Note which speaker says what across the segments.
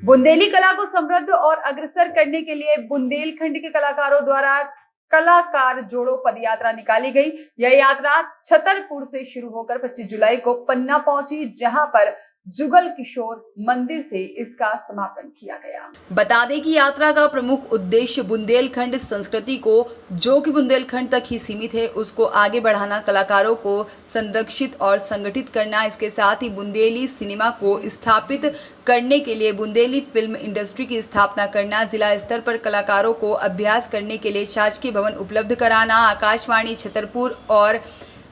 Speaker 1: बुंदेली कला को समृद्ध और अग्रसर करने के लिए बुंदेलखंड के कलाकारों द्वारा कलाकार जोड़ो पदयात्रा निकाली गई। यह यात्रा छतरपुर से शुरू होकर 25 जुलाई को पन्ना पहुंची, जहां पर जुगल किशोर मंदिर से इसका समापन किया गया। बता दें कि यात्रा का प्रमुख उद्देश्य बुंदेलखंड संस्कृति को, जो कि बुंदेलखंड तक ही सीमित है, उसको आगे बढ़ाना, कलाकारों को संरक्षित और संगठित करना, इसके साथ ही बुंदेली सिनेमा को स्थापित करने के लिए बुंदेली फिल्म इंडस्ट्री की स्थापना करना, जिला स्तर पर कलाकारों को अभ्यास करने के लिए शासकीय भवन उपलब्ध कराना, आकाशवाणी छतरपुर और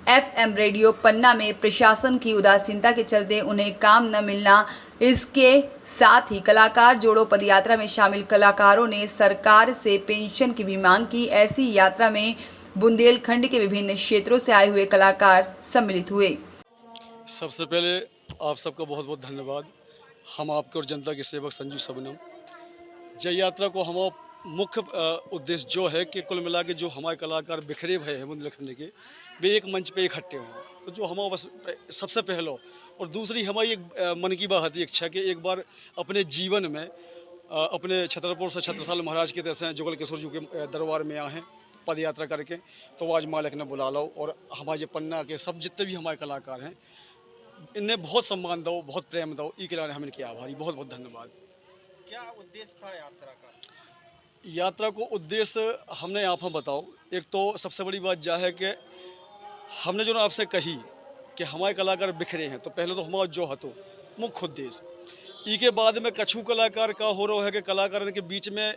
Speaker 1: FM रेडियो पन्ना में प्रशासन की उदासीनता के चलते उन्हें काम न मिलना। इसके साथ ही कलाकार जोड़ो पदयात्रा में शामिल कलाकारों ने सरकार से पेंशन की भी मांग की। ऐसी यात्रा में बुंदेलखंड के विभिन्न क्षेत्रों से आए हुए कलाकार सम्मिलित हुए।
Speaker 2: सबसे पहले आप सबका बहुत बहुत धन्यवाद। हम आपके और जनता के सेवक संजू सबनम। जय यात्रा को हम मुख्य उद्देश्य जो है कि कुल मिला के जो हमारे कलाकार बिखरे भय हैं बुंदेलखंड के, वे एक मंच पे इकट्ठे हों। तो जो हमारा बस सबसे पहला, और दूसरी हमारी एक मन की बात है, इच्छा कि एक बार अपने जीवन में अपने छतरपुर से छत्रसाल महाराज के तरह से जुगल किशोर जी के दरबार में आए हैं पद यात्रा करके। तो आज मालिक ने बुला लो, और हमारे पन्ना के सब जितने भी हमारे कलाकार हैं, इन्हें बहुत सम्मान दो, बहुत प्रेम दो। ई के लिए हमने किया आभारी, बहुत बहुत धन्यवाद।
Speaker 3: क्या उद्देश्य था यात्रा का?
Speaker 2: यात्रा को उद्देश्य हमने आप बताओ। एक तो सबसे बड़ी बात यह है कि हमने जो आपसे कही कि हमारे कलाकार बिखरे हैं, तो पहले तो हमारा जो हतो मुख्य उद्देश्य। ई के बाद में कछु कलाकार का हो रहा है कि कलाकारों के बीच में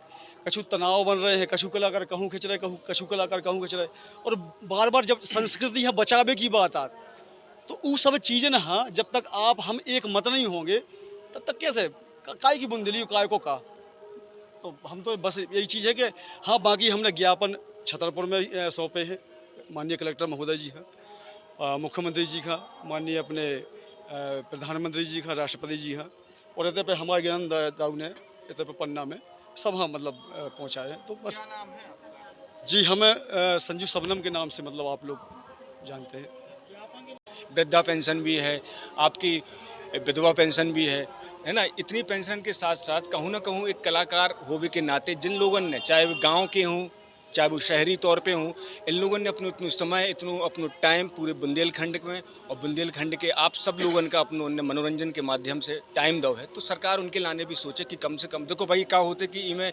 Speaker 2: कछु तनाव बन रहे हैं, कछु कलाकार कहूँ खिंच रहे, कछु कलाकार कहूँ खिंच रहे, और बार बार जब संस्कृति यहाँ बचावे की बात आती, तो वो सब चीज़ें ना, हाँ, जब तक हम एक मत नहीं होंगे तब तक कैसे काय की बुंदेली काय को का। तो हम तो बस यही चीज़ है कि हाँ, बाकी हमने ज्ञापन छतरपुर में सौंपे हैं माननीय कलेक्टर महोदय जी का, मुख्यमंत्री जी का, माननीय अपने प्रधानमंत्री जी का, राष्ट्रपति जी का, और इतने पे हमारे ज्ञान दाऊ ने इतने पे पन्ना में सब हाँ मतलब पहुँचाए हैं। तो बस।
Speaker 3: क्या नाम है आपका?
Speaker 2: जी, हमें संजू सबनम के नाम से मतलब आप लोग जानते हैं।
Speaker 4: वृद्धा पेंशन भी है, आपकी विधवा पेंशन भी है ना। इतनी पेंशन के साथ साथ कहूँ ना कहूँ एक कलाकार होने के नाते जिन लोगों ने, चाहे वो गांव के हों चाहे वो शहरी तौर पे हों, इन लोगों ने अपना समय, अपना टाइम पूरे बुंदेलखंड में और बुंदेलखंड के आप सब लोगों का अपने मनोरंजन के माध्यम से टाइम दो है। तो सरकार उनके लाने भी सोचे कि कम से कम, देखो भाई क्या होते कि इनमें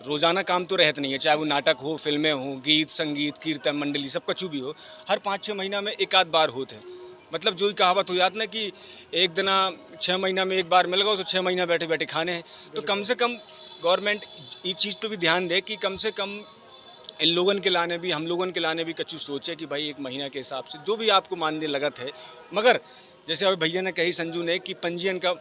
Speaker 4: रोज़ाना काम तो रहता नहीं है, चाहे वो नाटक हो, फिल्में हों, गीत संगीत कीर्तन मंडली सब कुछ भी हो, हर 5-6 महीना में एक आध बार होते हैं। मतलब जो ही कहावत हो याद ना कि एक दिना 6 महीना में एक बार मिल गया तो 6 महीना बैठे बैठे खाने हैं। तो कम से कम गवर्नमेंट इस चीज़ पे भी ध्यान दे कि कम से कम इन लोगों के लाने भी, हम लोगों के लाने भी कछु सोचे कि भाई एक महीना के हिसाब से जो भी आपको मानदेय लगत है। मगर जैसे अभी भैया ने कही, संजू ने, कि पंजीयन का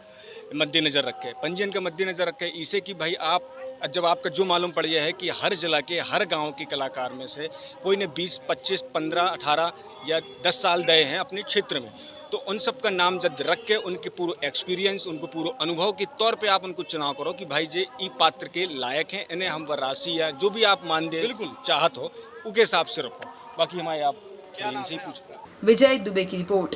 Speaker 4: मद्देनज़र रखे, पंजीयन का मद्देनज़र रखे इसे कि भाई आप जब आपका जो मालूम पड़ गया है कि हर जिला के हर गांव के कलाकार में से कोई ने 20, 25, 15, 18 या 10 साल गए हैं अपने क्षेत्र में, तो उन सब का नाम जब रख के उनके पूरे एक्सपीरियंस, उनको पूरे अनुभव के तौर पे आप उनको चुनाव करो कि भाई जे ई पात्र के लायक हैं, इन्हें हम राशि या जो भी आप मान दे बिल्कुल चाहत हो उसके हिसाब से रखो। बाकी हमारे आप
Speaker 3: क्या नाम
Speaker 4: इनसे ही
Speaker 3: है
Speaker 4: पूछ।
Speaker 1: विजय दुबे की रिपोर्ट।